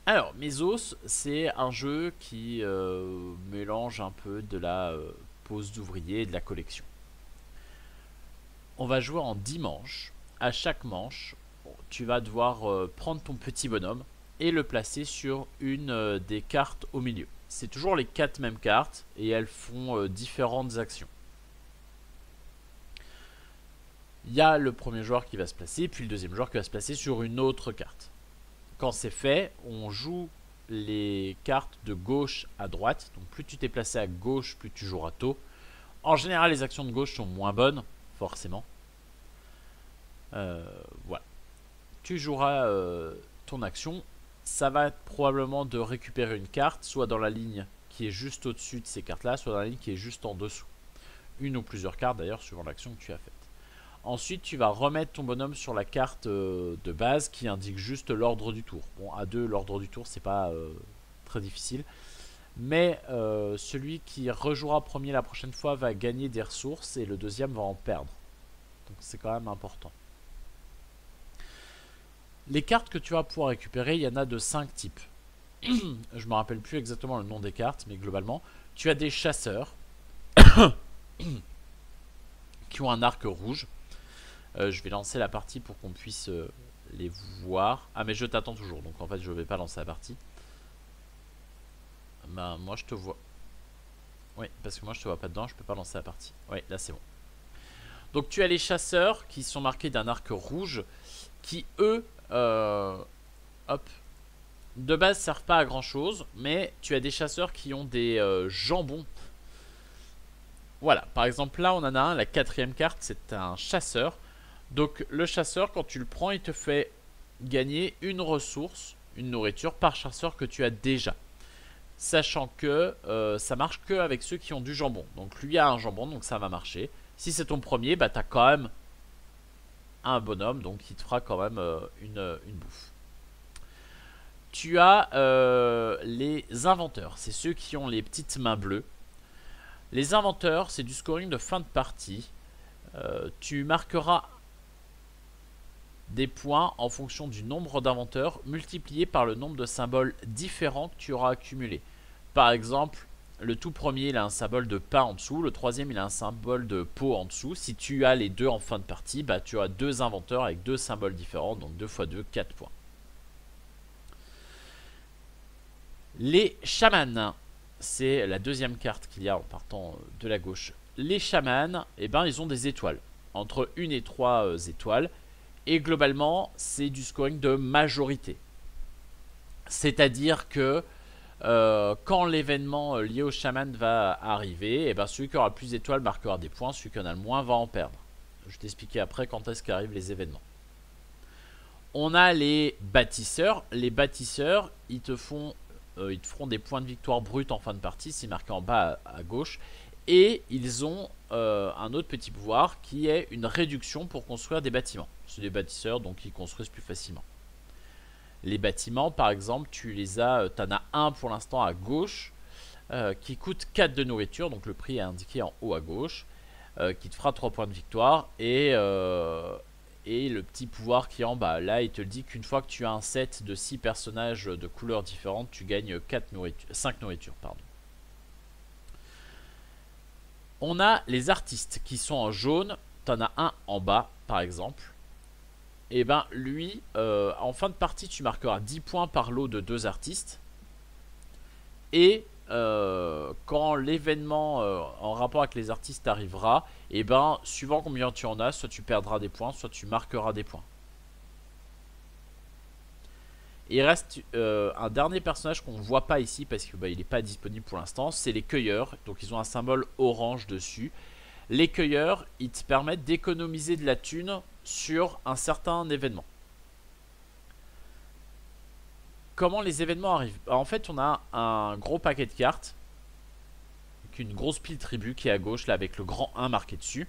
Alors, Mesos, c'est un jeu qui mélange un peu de la pose d'ouvrier et de la collection. On va jouer en 10 manches. À chaque manche, tu vas devoir prendre ton petit bonhomme et le placer sur une des cartes au milieu. C'est toujours les 4 mêmes cartes et elles font différentes actions. Il y a le premier joueur qui va se placer, puis le deuxième joueur qui va se placer sur une autre carte. Quand c'est fait, on joue les cartes de gauche à droite. Donc plus tu t'es placé à gauche, plus tu joueras tôt. En général, les actions de gauche sont moins bonnes, forcément. Voilà. Tu joueras ton action. Ça va être probablement de récupérer une carte, soit dans la ligne qui est juste au-dessus de ces cartes-là, soit dans la ligne qui est juste en dessous. Une ou plusieurs cartes d'ailleurs, suivant l'action que tu as faite. Ensuite, tu vas remettre ton bonhomme sur la carte de base qui indique juste l'ordre du tour. Bon, à 2, l'ordre du tour, c'est pas très difficile. Mais celui qui rejouera premier la prochaine fois va gagner des ressources et le deuxième va en perdre. Donc c'est quand même important. Les cartes que tu vas pouvoir récupérer, il y en a de 5 types. Je ne me rappelle plus exactement le nom des cartes, mais globalement, tu as des chasseurs qui ont un arc rouge. Je vais lancer la partie pour qu'on puisse les voir. Ah mais je t'attends toujours, donc en fait je vais pas lancer la partie. Bah moi je te vois. Oui, parce que moi je te vois pas dedans, je peux pas lancer la partie. Oui, là c'est bon. Donc tu as les chasseurs qui sont marqués d'un arc rouge, qui eux, hop, de base servent pas à grand chose, mais tu as des chasseurs qui ont des jambons. Voilà, par exemple là on en a un, la 4ème carte, c'est un chasseur. Donc le chasseur, quand tu le prends, il te fait gagner une ressource, une nourriture par chasseur que tu as déjà. Sachant que ça marche que avec ceux qui ont du jambon. Donc lui a un jambon, donc ça va marcher. Si c'est ton premier, bah t'as quand même un bonhomme, donc il te fera quand même une bouffe. Tu as les inventeurs, c'est ceux qui ont les petites mains bleues. Les inventeurs, c'est du scoring de fin de partie. Tu marqueras des points en fonction du nombre d'inventeurs multiplié par le nombre de symboles différents que tu auras accumulés. Par exemple, le tout premier il a un symbole de pain en dessous, le troisième il a un symbole de pot en dessous. Si tu as les deux en fin de partie, bah, tu as deux inventeurs avec deux symboles différents, donc 2 x 2, 4 points. Les chamans, c'est la deuxième carte qu'il y a en partant de la gauche. Les chamans, eh ben, ils ont des étoiles, entre 1 et 3 étoiles. Et globalement, c'est du scoring de majorité. C'est-à-dire que quand l'événement lié au chaman va arriver, et ben celui qui aura le plus d'étoiles marquera des points, celui qui en a le moins va en perdre. Je vais t'expliquer après quand est-ce qu'arrivent les événements. On a les bâtisseurs. Les bâtisseurs, ils te feront des points de victoire bruts en fin de partie, c'est marqué en bas à gauche. Et ils ont un autre petit pouvoir qui est une réduction pour construire des bâtiments. C'est des bâtisseurs, donc ils construisent plus facilement. Les bâtiments, par exemple, tu en as un pour l'instant à gauche qui coûte 4 de nourriture, donc le prix est indiqué en haut à gauche, qui te fera 3 points de victoire. Et le petit pouvoir qui est en bas, là il te dit qu'une fois que tu as un set de 6 personnages de couleurs différentes, tu gagnes 5 nourritures. Pardon. On a les artistes qui sont en jaune. T'en as un en bas par exemple. Et ben lui, en fin de partie tu marqueras 10 points par lot de 2 artistes. Et quand l'événement en rapport avec les artistes arrivera, et ben suivant combien tu en as, soit tu perdras des points, soit tu marqueras des points. Il reste un dernier personnage qu'on ne voit pas ici parce qu'il n'est pas disponible pour l'instant, c'est les cueilleurs. Donc ils ont un symbole orange dessus. Les cueilleurs, ils te permettent d'économiser de la thune sur un certain événement. Comment les événements arrivent? En fait, on a un gros paquet de cartes, une grosse pile tribu qui est à gauche là avec le grand 1 marqué dessus.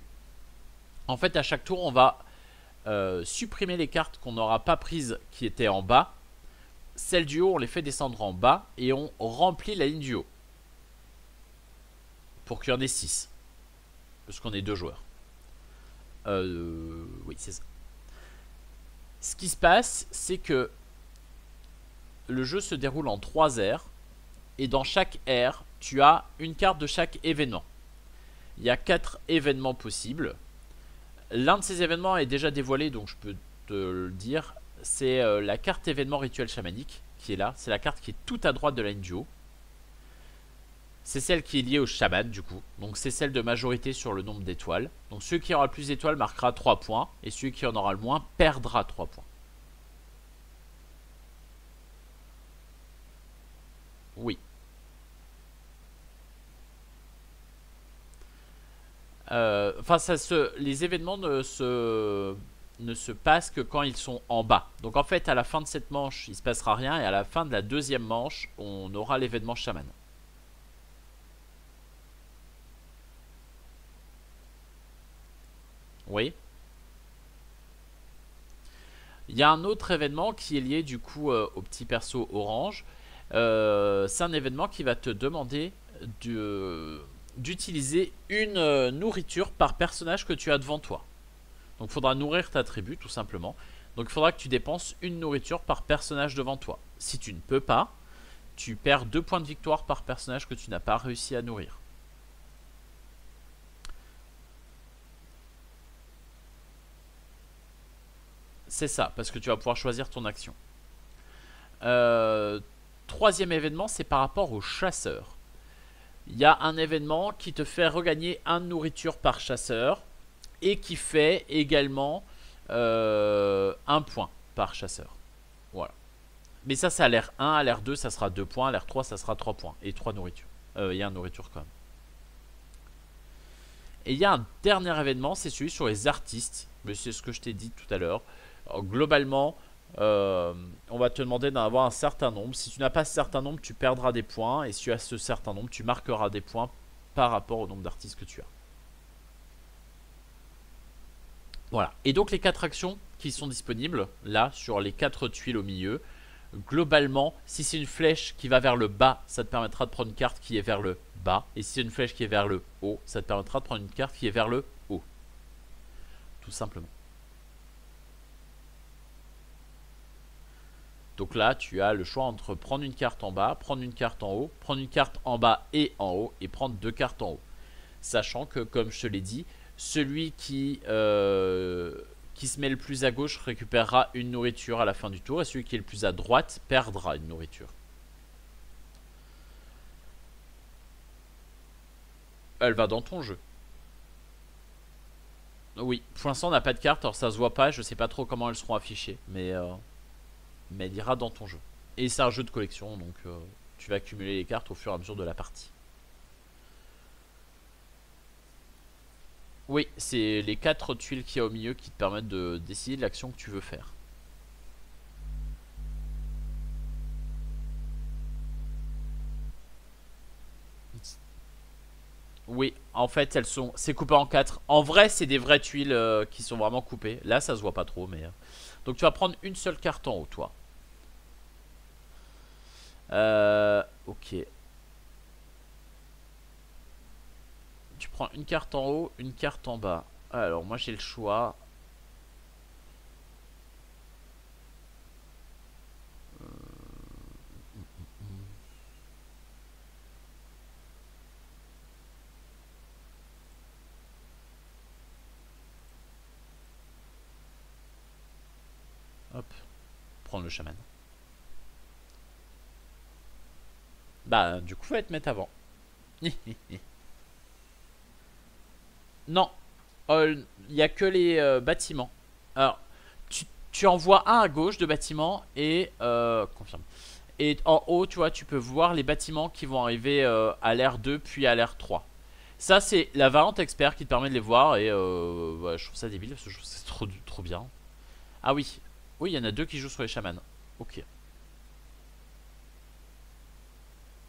En fait, à chaque tour, on va supprimer les cartes qu'on n'aura pas prises qui étaient en bas. Celles du haut, on les fait descendre en bas et on remplit la ligne du haut. Pour qu'il y en ait 6. Parce qu'on est 2 joueurs. Oui, c'est ça. Ce qui se passe, c'est que le jeu se déroule en 3 aires. Et dans chaque aire, tu as une carte de chaque événement. Il y a 4 événements possibles. L'un de ces événements est déjà dévoilé, donc je peux te le dire. C'est la carte événement rituel chamanique qui est là. C'est la carte qui est tout à droite de la ligne du haut. C'est celle qui est liée au chaman du coup. Donc c'est celle de majorité sur le nombre d'étoiles. Donc celui qui aura le plus d'étoiles marquera 3 points. Et celui qui en aura le moins perdra 3 points. Oui. Enfin, les événements ne se passent que quand ils sont en bas. Donc en fait, à la fin de cette manche, il se passera rien. Et à la fin de la deuxième manche, on aura l'événement chaman. Oui. Il y a un autre événement qui est lié du coup au petit perso orange. C'est un événement qui va te demander d'utiliser une nourriture par personnage que tu as devant toi. Donc il faudra nourrir ta tribu tout simplement. Donc il faudra que tu dépenses une nourriture par personnage devant toi. Si tu ne peux pas, tu perds 2 points de victoire par personnage que tu n'as pas réussi à nourrir. C'est ça, parce que tu vas pouvoir choisir ton action. Troisième événement, c'est par rapport aux chasseurs. Il y a un événement qui te fait regagner 1 nourriture par chasseur et qui fait également 1 point par chasseur. Voilà. Mais ça, c'est à l'ère 1, à l'ère 2, ça sera 2 points, à l'ère 3, ça sera 3 points. Et 3 nourritures. Il y a 1 nourriture quand même. Et il y a un dernier événement, c'est celui sur les artistes. Mais c'est ce que je t'ai dit tout à l'heure. Globalement, on va te demander d'en avoir un certain nombre. Si tu n'as pas ce certain nombre, tu perdras des points. Et si tu as ce certain nombre, tu marqueras des points par rapport au nombre d'artistes que tu as. Voilà. Et donc les 4 actions qui sont disponibles, là, sur les 4 tuiles au milieu, globalement, si c'est une flèche qui va vers le bas, ça te permettra de prendre une carte qui est vers le bas. Et si c'est une flèche qui est vers le haut, ça te permettra de prendre une carte qui est vers le haut. Tout simplement. Donc là, tu as le choix entre prendre une carte en bas, prendre une carte en haut, prendre une carte en bas et en haut, et prendre 2 cartes en haut. Sachant que, comme je te l'ai dit, celui qui se met le plus à gauche récupérera une nourriture à la fin du tour, et celui qui est le plus à droite perdra une nourriture. Elle va dans ton jeu. Oui, pour l'instant on n'a pas de carte, alors ça se voit pas, je sais pas trop comment elles seront affichées, mais elle ira dans ton jeu. Et c'est un jeu de collection, donc tu vas accumuler les cartes au fur et à mesure de la partie. Oui, c'est les 4 tuiles qu'il y a au milieu qui te permettent de décider de l'action que tu veux faire. Oui, en fait, c'est coupé en 4. En vrai, c'est des vraies tuiles qui sont vraiment coupées. Là, ça se voit pas trop, mais... Donc, tu vas prendre une seule carte en haut, toi. Ok. Tu prends une carte en haut, une carte en bas. Alors, moi, j'ai le choix. Hop. Prendre le chaman. Bah, du coup, faut te mettre avant. Non. Il n'y a que les bâtiments. Alors, tu envoies un à gauche de bâtiment et... confirme. Et en haut, tu vois, tu peux voir les bâtiments qui vont arriver à l'ère 2 puis à l'ère 3. Ça, c'est la variante expert qui te permet de les voir. Et ouais, je trouve ça débile parce que je trouve que c'est trop bien. Ah oui. Oui, il y en a 2 qui jouent sur les chamans. Ok. Et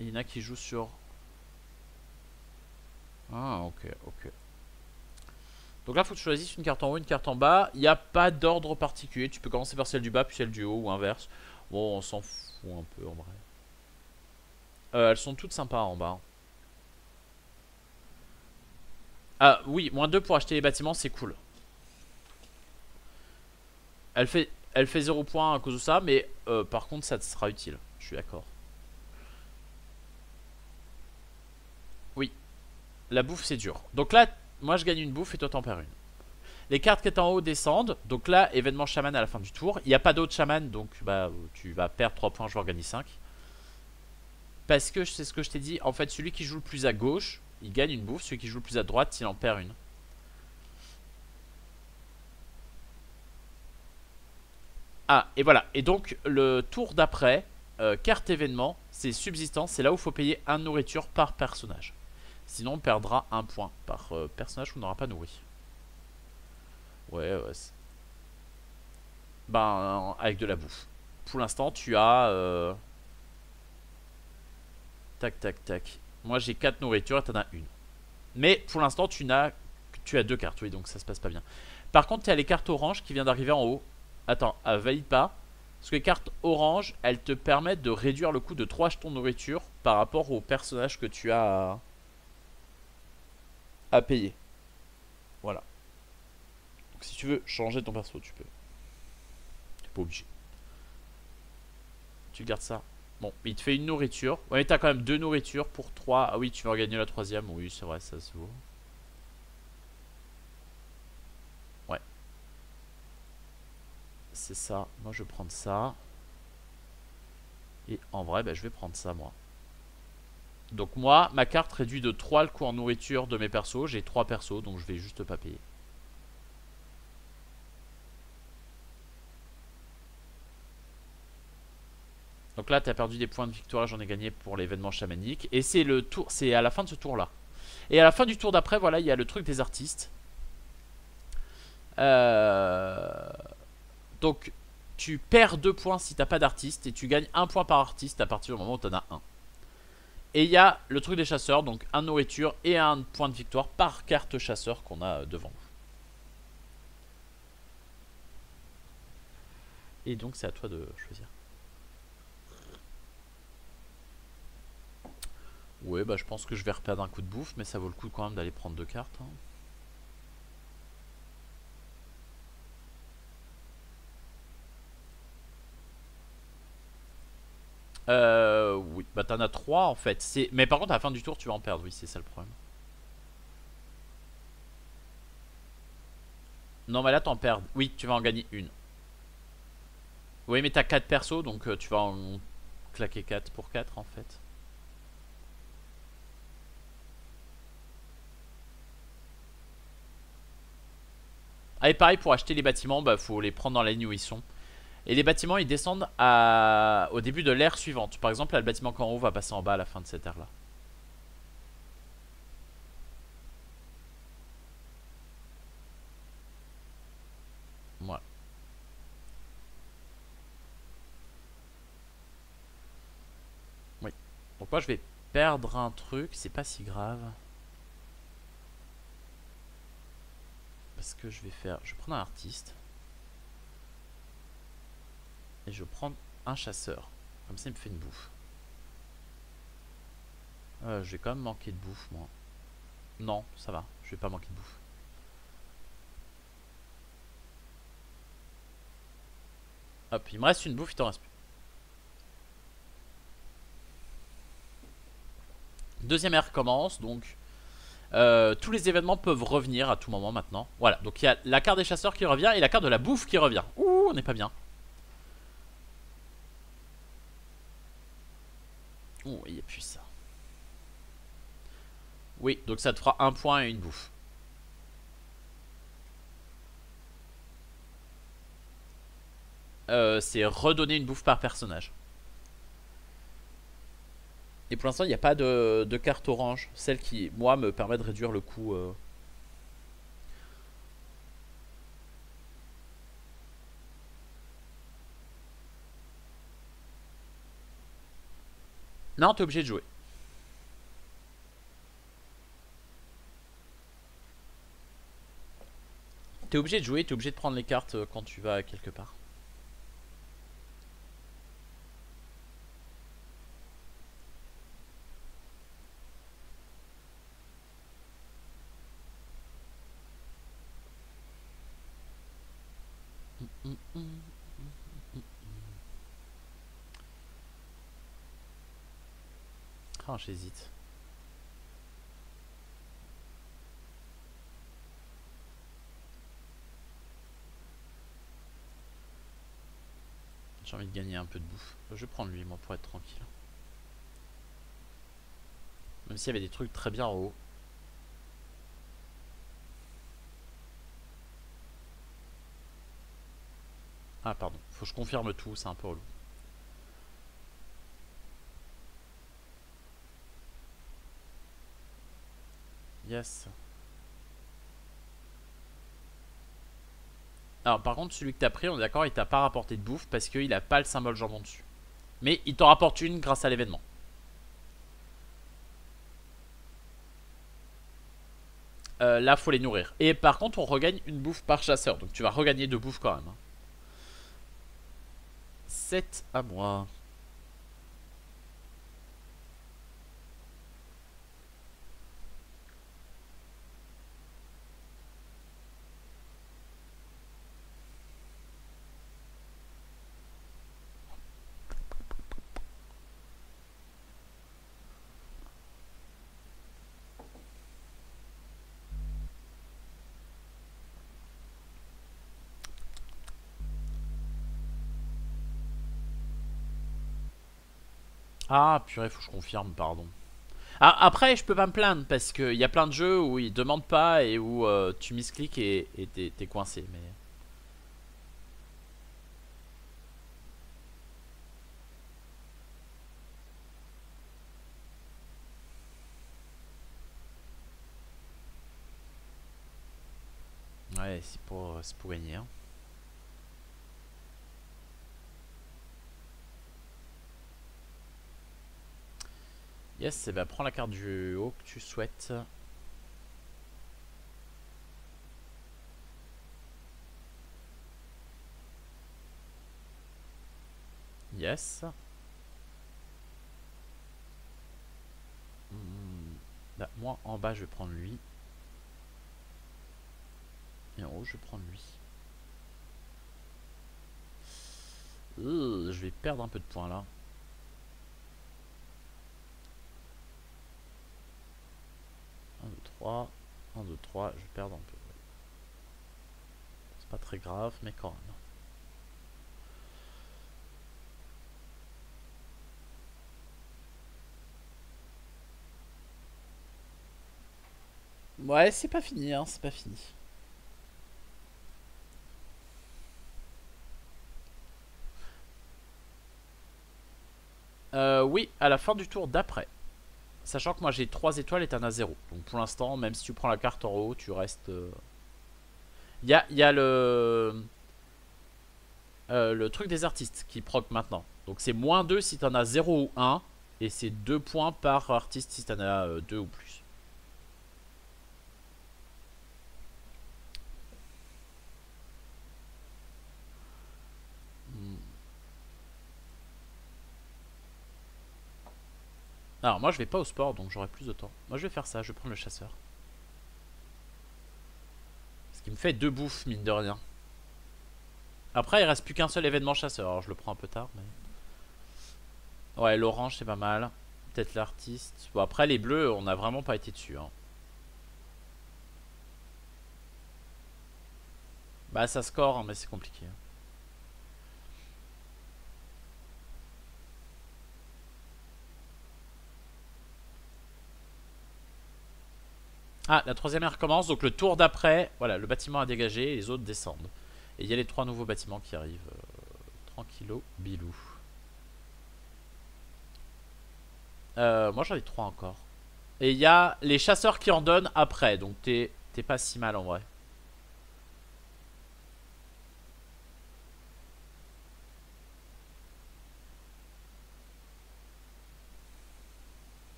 il y en a qui jouent sur... Ah, ok, ok. Donc là, il faut que tu choisisses une carte en haut, une carte en bas. Il n'y a pas d'ordre particulier. Tu peux commencer par celle du bas, puis celle du haut, ou inverse. Bon, on s'en fout un peu en vrai. Elles sont toutes sympas en bas. Ah oui, -2 pour acheter les bâtiments, c'est cool. Elle fait 0 points à cause de ça, mais par contre, ça te sera utile. Je suis d'accord. Oui, la bouffe c'est dur. Donc là, moi je gagne une bouffe et toi t'en perds une. Les cartes qui étaient en haut descendent. Donc là, événement chaman à la fin du tour. Il n'y a pas d'autre chaman, donc bah tu vas perdre 3 points, je vais en gagner 5. Parce que c'est ce que je t'ai dit. En fait, celui qui joue le plus à gauche, il gagne une bouffe. Celui qui joue le plus à droite, il en perd une. Ah, et voilà. Et donc, le tour d'après, carte événement, c'est subsistance. C'est là où il faut payer 1 nourriture par personnage. Sinon, on perdra 1 point par personnage qu'on n'aura pas nourri. Ouais, ouais. Ben, avec de la bouffe. Pour l'instant, tu as... tac, tac, tac. Moi, j'ai 4 nourritures et t'en as une. Mais pour l'instant, tu as 2 cartes. Oui, donc ça se passe pas bien. Par contre, tu as les cartes oranges qui viennent d'arriver en haut. Attends, valide pas. Parce que les cartes oranges, elles te permettent de réduire le coût de 3 jetons de nourriture par rapport au personnage que tu as à payer. Voilà. Donc si tu veux changer ton perso, tu peux. T'es pas obligé. Tu gardes ça. Bon, il te fait une nourriture. Ouais, mais t'as quand même 2 nourritures pour 3. Ah oui, tu vas en gagner la troisième. Oui, c'est vrai, ça se vaut. Ouais. C'est ça. Moi, je vais prendre ça. Et en vrai, bah, je vais prendre ça, moi. Donc moi, ma carte réduit de 3 le coût en nourriture de mes persos. J'ai 3 persos, donc je vais juste pas payer. Donc là, tu as perdu des points de victoire, j'en ai gagné pour l'événement chamanique. Et c'est le tour, c'est à la fin de ce tour-là. Et à la fin du tour d'après, voilà, il y a le truc des artistes. Euh... Donc, tu perds 2 points si t'as pas d'artiste. Et tu gagnes 1 point par artiste à partir du moment où t'en as un. Et il y a le truc des chasseurs, donc 1 nourriture et 1 point de victoire par carte chasseur qu'on a devant nous. Et donc, c'est à toi de choisir. Ouais, bah je pense que je vais reperdre un coup de bouffe, mais ça vaut le coup quand même d'aller prendre 2 cartes. Hein. Oui, bah t'en as 3 en fait. Mais par contre, à la fin du tour, tu vas en perdre, oui, c'est ça le problème. Non, mais là, t'en perds. Oui, tu vas en gagner une. Oui, mais t'as 4 persos, donc tu vas en claquer 4 pour 4 en fait. Ah, et pareil, pour acheter les bâtiments, bah faut les prendre dans la ligne où ils sont. Et les bâtiments, ils descendent au début de l'ère suivante. Par exemple, là, le bâtiment qu'en haut va passer en bas à la fin de cette ère-là. Voilà. Oui. Donc moi, je vais perdre un truc, c'est pas si grave. Parce que je vais faire... Je vais prendre un artiste. Et je vais prendre un chasseur. Comme ça, il me fait une bouffe. Je vais quand même manquer de bouffe, moi. Non, ça va. Je vais pas manquer de bouffe. Hop, il me reste une bouffe, il t'en reste plus. Deuxième ère commence, donc tous les événements peuvent revenir à tout moment maintenant. Voilà, donc il y a la carte des chasseurs qui revient et la carte de la bouffe qui revient. Ouh, on n'est pas bien. Ouh, il n'y a plus ça. Oui, donc ça te fera un point et une bouffe. C'est redonner une bouffe par personnage. Et pour l'instant, il n'y a pas de carte orange. Celle qui, moi, me permet de réduire le coût. Non, t'es obligé de jouer. T'es obligé de jouer, t'es obligé de prendre les cartes quand tu vas quelque part. Ah, j'hésite. J'ai envie de gagner un peu de bouffe. Je vais prendre lui, moi, pour être tranquille. Même s'il y avait des trucs très bien en haut. Ah, pardon. Faut que je confirme tout, c'est un peu relou. Yes. Alors, par contre, celui que t'as pris, on est d'accord, il t'a pas rapporté de bouffe parce qu'il a pas le symbole jambon dessus. Mais il t'en rapporte une grâce à l'événement. Là, faut les nourrir. Et par contre, on regagne une bouffe par chasseur. Donc, tu vas regagner de bouffe quand même. 7 à moi. Ah, purée, faut que je confirme, pardon. Ah, après, je peux pas me plaindre parce qu'il y a plein de jeux où ils demandent pas et où tu miscliques et t'es coincé. Mais ouais, c'est pour gagner. Hein. Yes, et bah prends la carte du haut que tu souhaites. Yes. Là, moi, en bas, je vais prendre lui. Et en haut, je vais prendre lui. Je vais perdre un peu de points là. 1, 2, 3. 1, 2, 3. Je vais perdre un peu. C'est pas très grave, mais quand même. Ouais, c'est pas fini, hein, c'est pas fini. Oui, à la fin du tour d'après. Sachant que moi j'ai 3 étoiles et t'en as 0. Donc pour l'instant, même si tu prends la carte en haut, tu restes... y a le truc des artistes qui proc maintenant. Donc c'est -2 si t'en as 0 ou 1. Et c'est 2 points par artiste si t'en as 2 ou plus. Alors moi je vais pas au sport donc j'aurai plus de temps. Moi je vais faire ça, je vais prendre le chasseur. Ce qui me fait 2 bouffes mine de rien. Après il reste plus qu'un seul événement chasseur. Alors je le prends un peu tard mais... Ouais l'orange c'est pas mal. Peut-être l'artiste. Bon après les bleus on a vraiment pas été dessus. Hein. Bah ça score hein, mais c'est compliqué. Ah la troisième ère recommence donc le tour d'après. Voilà le bâtiment a dégagé et les autres descendent. Et il y a les 3 nouveaux bâtiments qui arrivent. Tranquillo bilou. Moi j'en ai 3 encore. Et il y a les chasseurs qui en donnent après. Donc t'es pas si mal en vrai.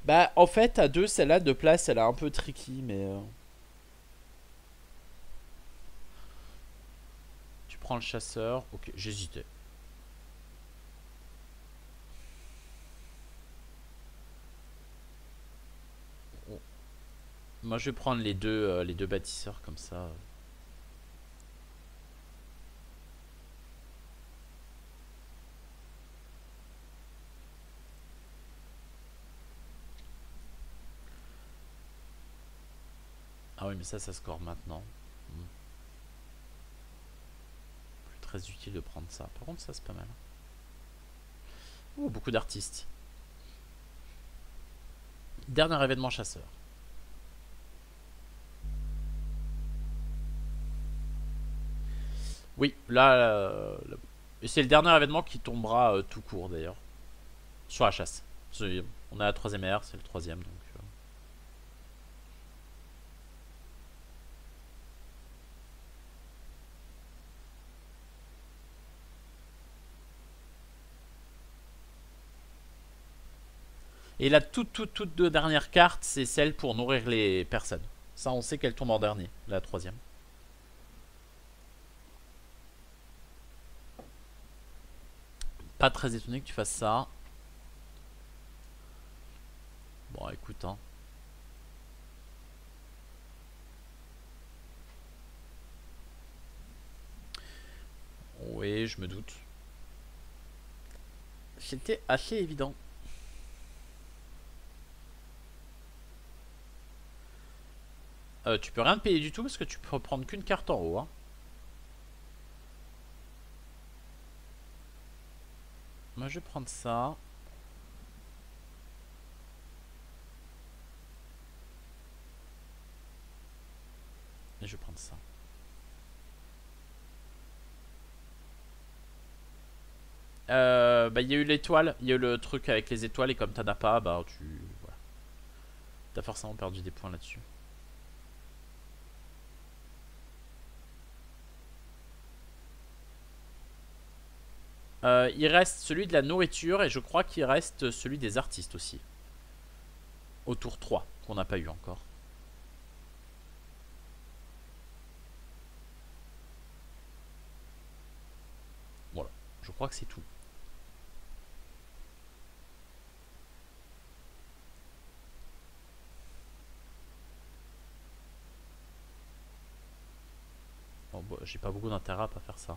Bah en fait à 2 celle-là de place elle est un peu tricky mais... Tu prends le chasseur. Ok j'hésitais. Moi je vais prendre les deux bâtisseurs comme ça. Ah oui, mais ça score maintenant. Plus très utile de prendre ça. Par contre, ça, c'est pas mal. Oh, beaucoup d'artistes. Dernier événement chasseur. Oui, là, c'est le dernier événement qui tombera tout court d'ailleurs. Sur la chasse. On a la troisième ère, c'est le troisième donc. Et la toute dernière carte, c'est celle pour nourrir les personnes. Ça, on sait qu'elle tombe en dernier, la troisième. Pas très étonné que tu fasses ça. Bon, écoute, hein. Oui, je me doute. C'était assez évident. Tu peux rien te payer du tout parce que tu peux prendre qu'une carte en haut. Hein. Moi, je vais prendre ça. Et je vais prendre ça. Bah, il y a eu l'étoile. Il y a eu le truc avec les étoiles. Et comme t'en as pas, bah, voilà. T'as forcément perdu des points là-dessus. Il reste celui de la nourriture. Et je crois qu'il reste celui des artistes aussi. Au tour 3, qu'on n'a pas eu encore. Voilà. Je crois que c'est tout. Bon, bah, j'ai pas beaucoup d'intérêt à pas faire ça.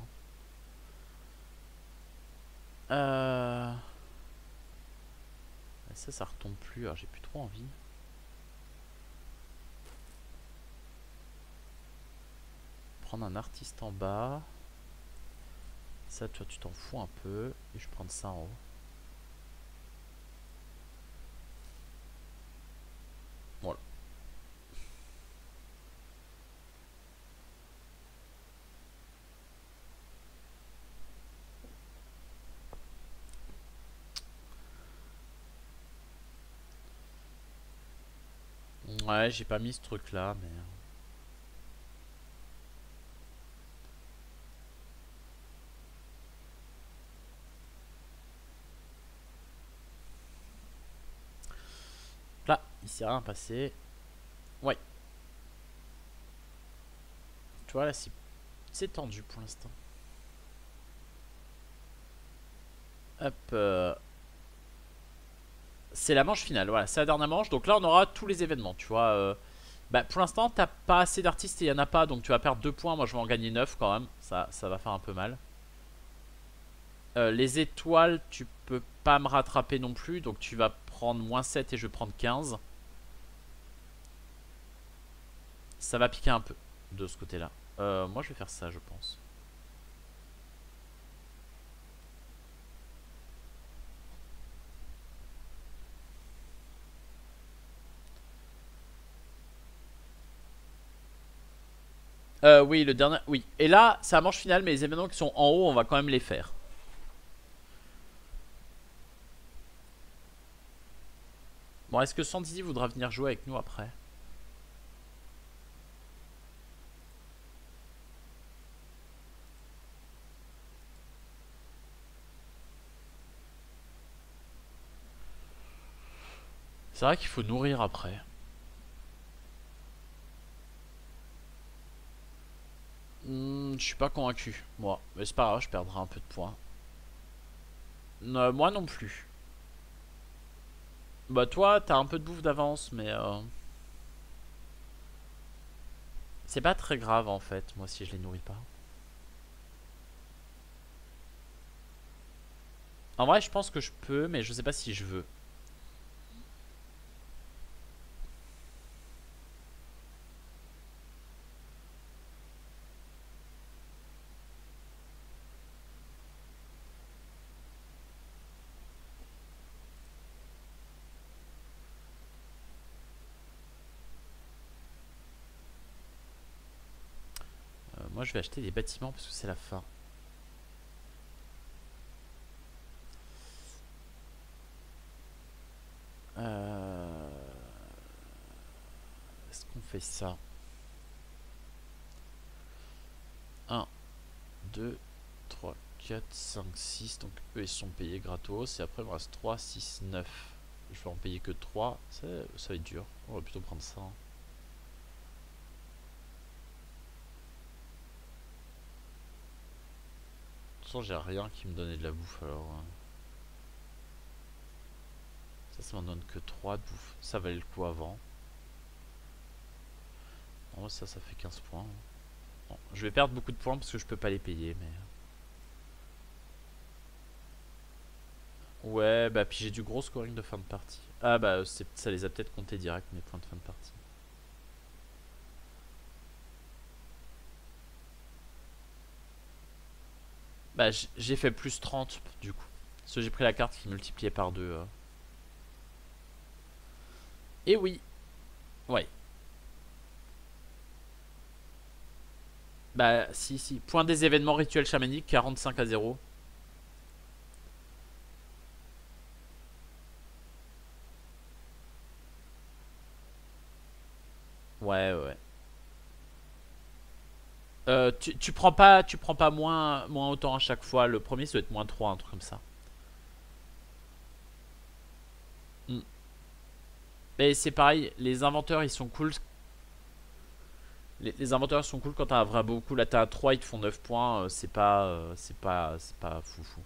Ça retombe plus. Alors, j'ai plus trop envie. Prendre un artiste en bas. Ça, toi, tu t'en fous un peu. Et je prends ça en haut. Voilà. Ouais, j'ai pas mis ce truc là, mais. Là, il s'est rien passé. Ouais. Tu vois, là, c'est tendu pour l'instant. Hop. C'est la manche finale, voilà, c'est la dernière manche. Donc là, on aura tous les événements, tu vois. Bah, pour l'instant, t'as pas assez d'artistes et il y en a pas. Donc tu vas perdre 2 points. Moi, je vais en gagner 9 quand même. Ça va faire un peu mal. Les étoiles, tu peux pas me rattraper non plus. Donc tu vas prendre moins 7 et je vais prendre 15. Ça va piquer un peu de ce côté-là. Moi, je vais faire ça, je pense. Oui, le dernier. Oui. Et là, c'est la manche finale, mais les événements qui sont en haut, on va quand même les faire. Bon, est-ce que Sandy voudra venir jouer avec nous après? C'est vrai qu'il faut nourrir après. Je suis pas convaincu, moi. Mais c'est pas grave, je perdrai un peu de points. Moi non plus. Bah toi, t'as un peu de bouffe d'avance, mais c'est pas très grave en fait, moi si je les nourris pas. En vrai, je pense que je peux, mais je sais pas si je veux. Moi je vais acheter des bâtiments parce que c'est la fin. Est-ce qu'on fait ça? 1, 2, 3, 4, 5, 6. Donc eux ils sont payés gratos. Et après il me reste 3, 6, 9. Je vais en payer que 3. Ça va être dur. On va plutôt prendre ça. Hein. De toute façon j'ai rien qui me donnait de la bouffe alors. Ça m'en donne que 3 de bouffe. Ça valait le coup avant. Oh, ça fait 15 points. Bon, je vais perdre beaucoup de points parce que je peux pas les payer, mais... Ouais, bah puis j'ai du gros scoring de fin de partie. Ah bah ça les a peut-être comptés direct mes points de fin de partie. Bah j'ai fait plus 30 du coup. Parce que j'ai pris la carte qui multipliait par 2. Et oui. Ouais. Bah si. Point des événements rituels chamaniques, 45 à 0. Ouais. Tu prends pas moins autant à chaque fois. Le premier ça doit être moins 3, un truc comme ça. Hmm. Mais c'est pareil, les inventeurs ils sont cool. Les inventeurs sont cool quand t'as un vrai beaucoup. Là t'as 3, ils te font 9 points. C'est pas foufou.